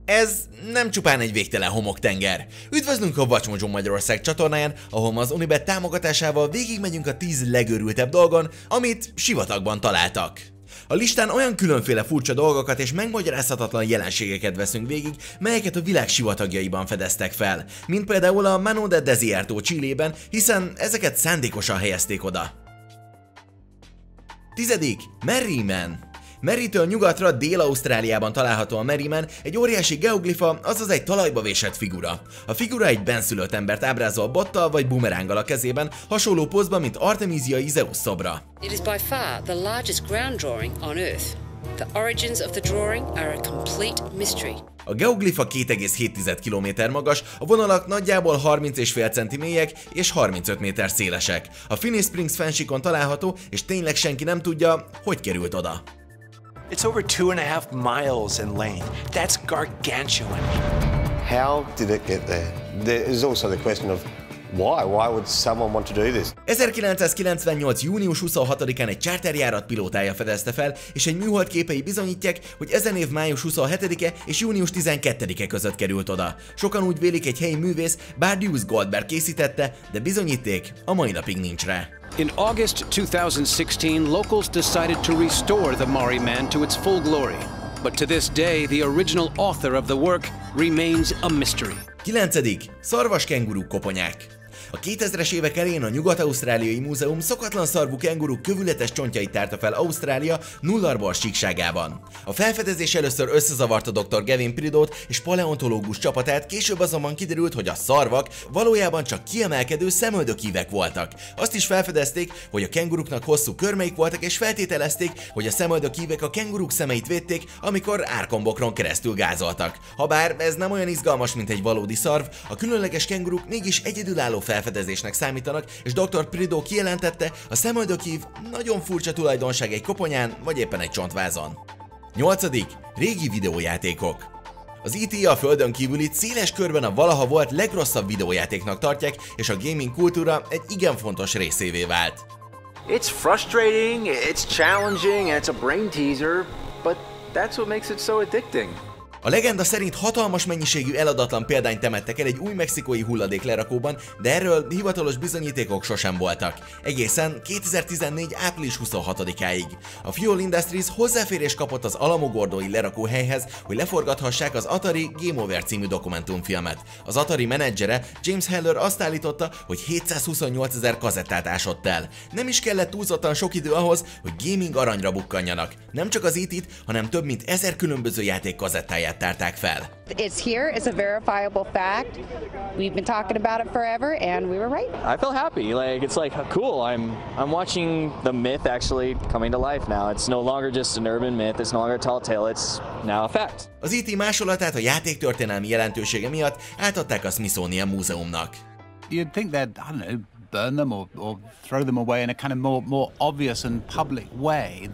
Ez nem csupán egy végtelen homoktenger. Üdvözlünk a WatchMojo Magyarország csatornáján, ahol az Unibet támogatásával végigmegyünk a 10 legőrültebb dolgon, amit sivatagban találtak. A listán olyan különféle furcsa dolgokat és megmagyarázhatatlan jelenségeket veszünk végig, melyeket a világ sivatagjaiban fedeztek fel, mint például a Mano de Desierto Chilében, hiszen ezeket szándékosan helyezték oda. 10. Merriman. Merritől nyugatra Dél-Ausztráliában található a Merriman, egy óriási geoglifa, azaz egy talajba vésett figura. A figura egy benszülött embert ábrázol bottal vagy bumeránggal a kezében, hasonló pózban, mint Artemisiai Zeus szobra. It is by far the largest ground drawing on Earth. The origins of the drawing are a complete mystery. A geoglifa 2,7 km magas, a vonalak nagyjából 30,5 cm mélyek és 35 méter szélesek. A Finnish Springs fennsíkon található, és tényleg senki nem tudja, hogy került oda. It's over 2.5 miles in length. That's gargantuan. How did it get there? There is also the question of why? Why would someone want to do this? 1998. június 26-án egy charterjárat pilótája fedezte fel, és egy műhold képei bizonyítják, hogy ezen év május 27-e és június 12-e között került oda. Sokan úgy vélik, egy helyi művész, Bardius Goldberg készítette, de bizonyíték a mai napig nincs rá. In August 2016, locals decided to restore the Merriman to its full glory. But to this day, the original author of the work remains a mystery. 9. Szarvaskengurú koponyák. A 2000-es évek elején a Nyugat-Ausztráliai Múzeum szokatlan szarvú kengurú kövületes csontjait tárta fel Ausztrália Nullarbor síkságában. A felfedezés először összezavarta dr. Gavin Pridót és paleontológus csapatát, később azonban kiderült, hogy a szarvak valójában csak kiemelkedő szemöldökívek voltak. Azt is felfedezték, hogy a kenguruknak hosszú körmeik voltak, és feltételezték, hogy a szemöldökívek a kenguruk szemeit védték, amikor árkombokron keresztül gázoltak. Habár ez nem olyan izgalmas, mint egy valódi szarv, a különleges kenguruk mégis egyedülálló felfedezésnek számítanak, és dr. Prideaux kijelentette, a szemöldökív nagyon furcsa tulajdonság egy koponyán, vagy éppen egy csontvázon. 8. Régi videójátékok. Az IT a földön kívüli széles körben a valaha volt legrosszabb videójátéknak tartják, és a gaming kultúra egy igen fontos részévé vált. It's frustrating, it's challenging, and it's a brain teaser, but that's what makes it so addicting. A legenda szerint hatalmas mennyiségű eladatlan példányt temettek el egy új mexikói hulladéklerakóban, de erről hivatalos bizonyítékok sosem voltak. Egészen 2014. április 26-áig. A Fuel Industries hozzáférés kapott az alamogordói lerakóhelyhez, hogy leforgathassák az Atari Game Over című dokumentumfilmet. Az Atari menedzsere, James Heller azt állította, hogy 728 000 kazettát ásott el. Nem is kellett túlzottan sok idő ahhoz, hogy gaming aranyra bukkanjanak. Nem csak az IT-t, hanem több mint 1000 különböző játék kazettáját tárták fel. It's here, it's a verifiable fact. We've been talking about it forever and we were right. I feel happy, it's like cool. I'm watching the myth actually coming to life now. It's no longer just an urban myth, it's no longer a tall tale, it's now a fact. Az IT másolatát a játék történelmi jelentősége miatt átadták a Smithsonian Múzeumnak. You'd think that, I don't know, burn them or throw them away in a kind of more obvious and public way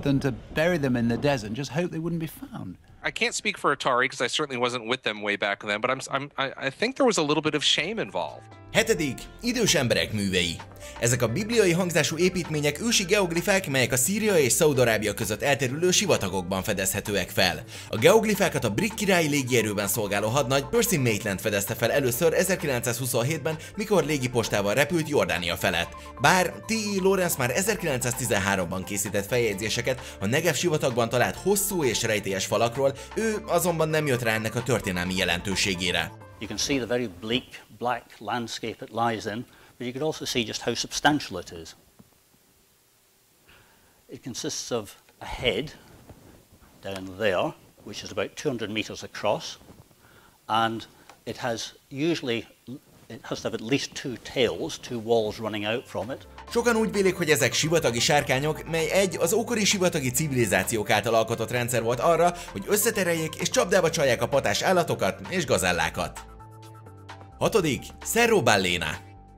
than to bury them in the desert and just hope they wouldn't be found. I can't speak for Atari because I certainly wasn't with them way back then, but I think there was a little bit of shame involved. 7. Idős emberek művei. Ezek a bibliai hangzású építmények ősi geoglifák, melyek a Szíria és Szaúd-Arábia között elterülő sivatagokban fedezhetőek fel. A geoglifákat a brit királyi légierőben szolgáló hadnagy Percy Maitland fedezte fel először 1927-ben, mikor légipostával repült Jordánia felett. Bár T.E. Lawrence már 1913-ban készített feljegyzéseket a Negev sivatagban talált hosszú és rejtélyes falakról, ő azonban nem jött rá ennek a történelmi jelentőségére. You can see the very bleak, black landscape it lies in, but you can also see just how substantial it is. It consists of a head down there, which is about 200 meters across, and it has to have at least 2 tails, 2 walls running out from it. Sokan úgy vélik, hogy ezek sivatagi sárkányok, mely az ókori sivatagi civilizációk által alkotott rendszer volt arra, hogy összetereljék és csapdába csalják a patás állatokat és gazellákat. 6. Cerro Ballena.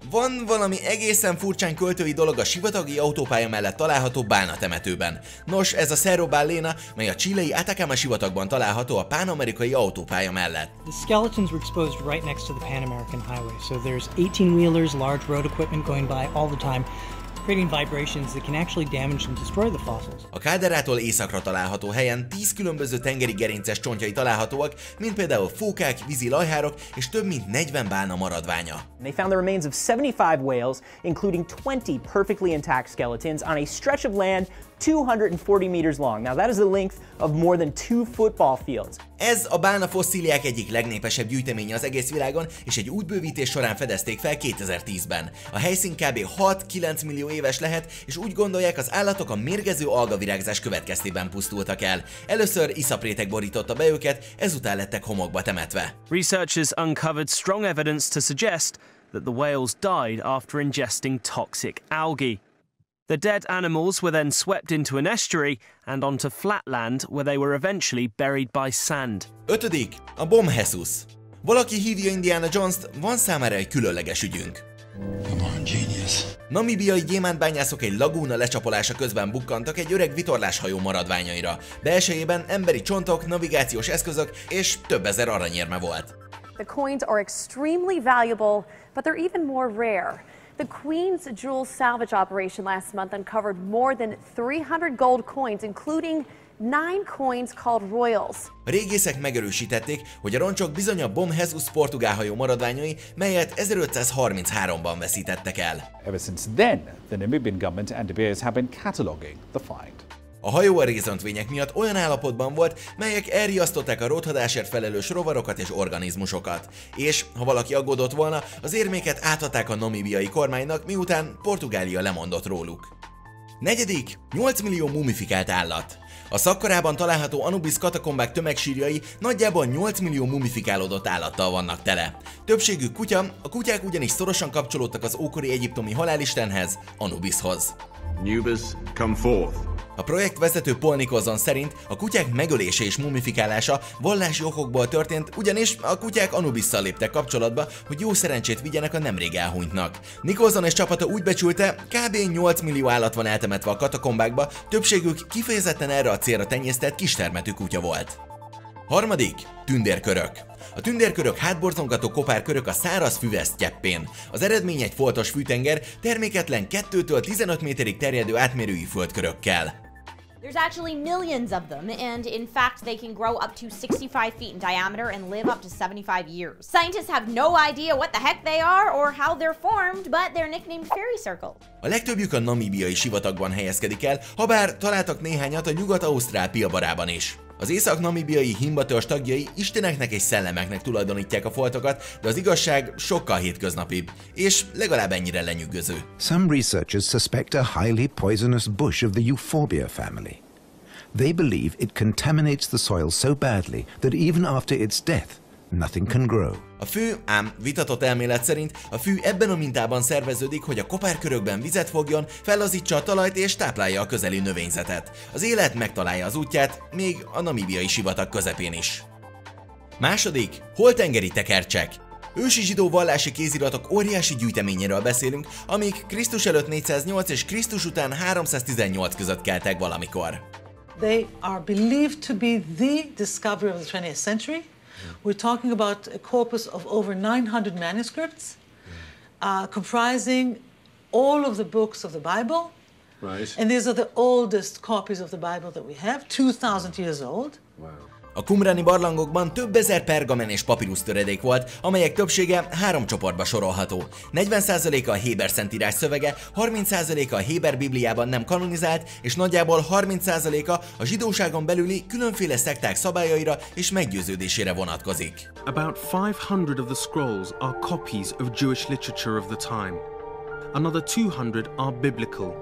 Van valami egészen furcsán költői dolog a sivatagi autópálya mellett található bálnatemetőben. Nos, ez a Cerro Ballena, mely a chilei Atacama sivatagban található a pánamerikai autópálya mellett. The skeletons were exposed right next to the Pan American Highway, so there's 18-wheelers, large road equipment going by all the time. creating vibrations that can actually damage and destroy the fossils. A kálderától északra található helyen 10 különböző tengeri gerinces csontjai találhatóak, mint például fókák, vízi lajhárok és több mint 40 bálna maradványa. They found the remains of 75 whales, including 20 perfectly intact skeletons on a stretch of land 240 meters long. Now that is the length of more than 2 football fields. Ez a bálna fosszíliák egyik legnépesebb gyűjteménye az egész világon, és egy útbővítés során fedezték fel 2010-ben. A helyszín kb. 6-9 millió éves lehet, és úgy gondolják, az állatok a mérgező algavirágzás következtében pusztultak el. Először iszapréteg borította be őket, ezután lettek homokba temetve. Researchers uncovered strong evidence to suggest that the whales died after ingesting toxic algae. The dead animals were then swept into an estuary and onto flat land where they were eventually buried by sand. 5. A Bom Jesus. Valaki hívja Indiana Jones-t, van számára egy különleges ügyünk. Namibiai gyémántbányászok egy lagúna lecsapolása közben bukkantak egy öreg vitorláshajó maradványaira. Belsejében emberi csontok, navigációs eszközök és több ezer aranyérme volt. The coins are extremely valuable, but they're even more rare. The Queen's Jewels salvage operation last month uncovered more than 300 gold coins, including 9 coins called royals. A régészek megerősítették, hogy a roncsok bizony a Bom Jesus portugál hajó maradványai, melyet 1533-ban veszítettek el. Ever since then, the Namibian government and De Beers have been cataloguing the find. A hajó a rézöntvények miatt olyan állapotban volt, melyek elriasztották a rothadásért felelős rovarokat és organizmusokat. És, ha valaki aggódott volna, az érméket átadták a namibiai kormánynak, miután Portugália lemondott róluk. 4. 8 millió mumifikált állat. A szakkorában található Anubis katakombák tömegsírjai nagyjából 8 millió mumifikálódott állattal vannak tele. Többségük kutya, a kutyák ugyanis szorosan kapcsolódtak az ókori egyiptomi halálistenhez, Anubishoz. Anubis, come forth. A projekt vezető Paul Nicholson szerint a kutyák megölése és mumifikálása vallási okokból történt, ugyanis a kutyák Anubisszal léptek kapcsolatba, hogy jó szerencsét vigyenek a nemrég elhunytnak. Nicholson és csapata úgy becsülte, kb. 8 millió állat van eltemetve a katakombákba, többségük kifejezetten erre a célra tenyésztett kistermetű kutya volt. 3. Tündérkörök. A tündérkörök hátborzongató kopárkörök a száraz füvesz cseppén. Az eredmény egy foltos fűtenger, terméketlen 2-től 15 méterig terjedő átmérőjű földkörökkel. There's actually millions of them, and in fact they can grow up to 65 feet in diameter and live up to 75 years. Scientists have no idea what the heck they are or how they're formed, but they're nicknamed fairy circle. A legtöbbjük a namibiai sivatagban helyezkedik el, habár találtak néhányat a nyugat-ausztrál piabarában is. Az észak-namibiai himbatörzs tagjai isteneknek és szellemeknek tulajdonítják a foltokat, de az igazság sokkal hétköznapibb, és legalább ennyire lenyűgöző. Some researchers suspect a highly poisonous bush of the euphorbia family. They believe it contaminates the soil so badly that even after its death, nothing can grow. A fű, ám vitatott elmélet szerint a fű ebben a mintában szerveződik, hogy a kopárkörökben vizet fogjon, fellazítsa a talajt és táplálja a közeli növényzetet. Az élet megtalálja az útját, még a namibiai sivatag közepén is. 2. Holtengeri tekercsek. Ősi zsidó vallási kéziratok óriási gyűjteményéről beszélünk, amik Krisztus előtt 408 és Krisztus után 318 között keltek valamikor. They are believed to be the discovery of the 20th century. We're talking about a corpus of over 900 manuscripts, comprising all of the books of the Bible. Right. And these are the oldest copies of the Bible that we have, 2000 years old. Wow. A qumrani barlangokban több ezer pergamen és papirusz töredék volt, amelyek többsége 3 csoportba sorolható. 40%-a a Héber szentírás szövege, 30%-a a Héber Bibliában nem kanonizált, és nagyjából 30%-a a zsidóságon belüli különféle szekták szabályaira és meggyőződésére vonatkozik. About 500 of the scrolls are copies of Jewish literature of the time. Another 200 are biblical,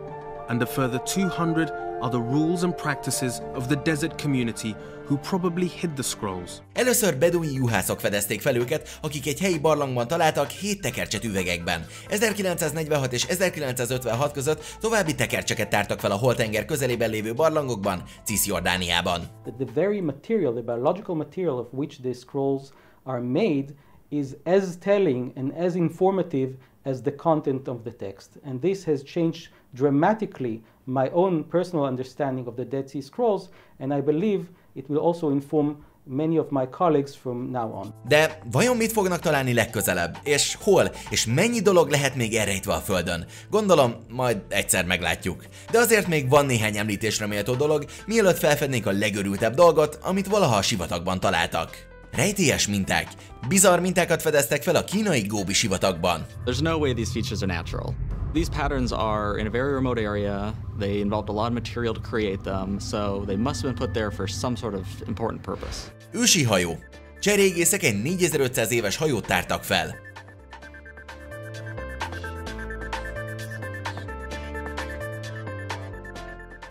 and a further 200 are the rules and practices of the desert community who probably hid the scrolls. Először bedui juhászok fedezték fel őket, akik egy helyi barlangban találtak 7 tekercset üvegekben. 1946 és 1956 között további tekercseket tártak fel a Holtenger közelében lévő barlangokban, Cisjordániában. The very material, the biological material of which these scrolls are made is as telling and as informative as the content of the text. And this has changed dramatically my own personal understanding of the Dead Sea Scrolls, and I believe it will also inform many of my colleagues from now on. De vajon mit fognak találni legközelebb? És hol? És mennyi dolog lehet még elrejtve a Földön? Gondolom, majd egyszer meglátjuk. De azért még van néhány említésre méltó dolog, mielőtt felfednénk a legörültebb dolgot, amit valaha a sivatagban találtak. Rejtélyes minták. Bizarr mintákat fedeztek fel a kínai Góbi sivatagban. There's no way these features are natural. These patterns are in a very remote area. They involved a lot of material to create them, so they must have been put there for some sort of important purpose. Ősi hajó. Cserégészek egy 4500 éves hajót tártak fel.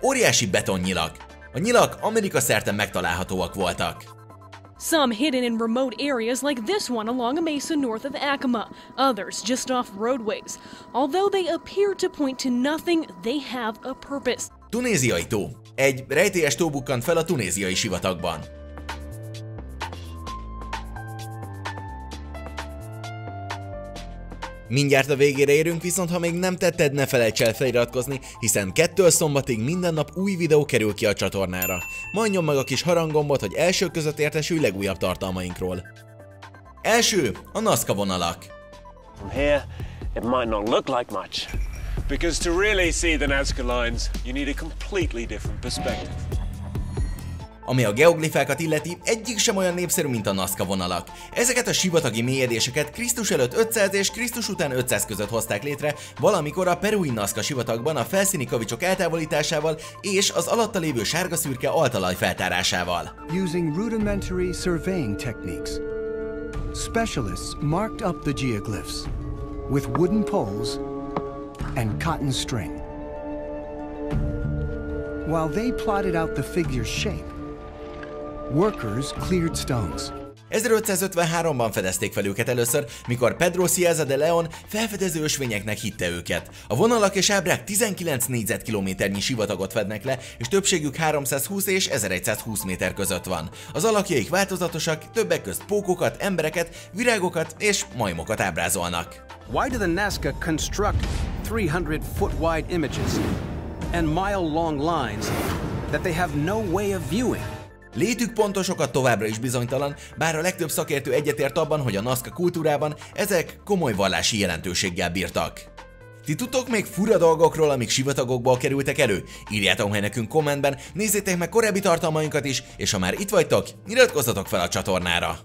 Óriási betonnyilak. A nyilak Amerika szerte megtalálhatóak voltak. Some hidden in remote areas like this one along a mesa north of Acoma, others just off roadways. Although they appear to point to nothing, they have a purpose. Tunéziai tó. Egy rejtélyes tó bukkant fel a tunéziai sivatagban. Mindjárt a végére érünk, viszont ha még nem tetted, ne felejts el feliratkozni, hiszen 2-től szombatig minden nap új videó kerül ki a csatornára. Majd nyomd meg a kis haranggombot, hogy elsők között értesülj legújabb tartalmainkról. Első, a Nazca vonalak. From here, it might not look like much. Because to really see the Nazca lines, you need a completely different perspective. Ami a geoglifákat illeti, egyik sem olyan népszerű, mint a Nazca vonalak. Ezeket a sivatagi mélyedéseket Krisztus előtt 500 és Krisztus után 500 között hozták létre, valamikor a perui Nazca sivatagban a felszíni kavicsok eltávolításával és az alatta lévő sárga-szürke altalaj feltárásával. Using rudimentary surveying techniques, specialists marked up the geoglyphs with wooden poles and cotton string. While they plotted out the figure's shape, workers cleared stones. 1553-ban fedezték fel őket először, mikor Pedro Cieza de Leon felfedező ösvényeknek hitte őket. A vonalak és ábrák 19 négyzetkilométernyi sivatagot fednek le, és többségük 320 és 1120 méter között van. Az alakjaik változatosak, többek közt pókokat, embereket, virágokat és majmokat ábrázolnak. Why do the Nazca construct 300-foot wide images and mile-long lines that they have no way of viewing? Létük pontosokat továbbra is bizonytalan, bár a legtöbb szakértő egyetért abban, hogy a Nazca kultúrában ezek komoly vallási jelentőséggel bírtak. Ti tudtok még fura dolgokról, amik sivatagokból kerültek elő? Írjátok meg nekünk kommentben, nézzétek meg korábbi tartalmainkat is, és ha már itt vagytok, iratkozzatok fel a csatornára!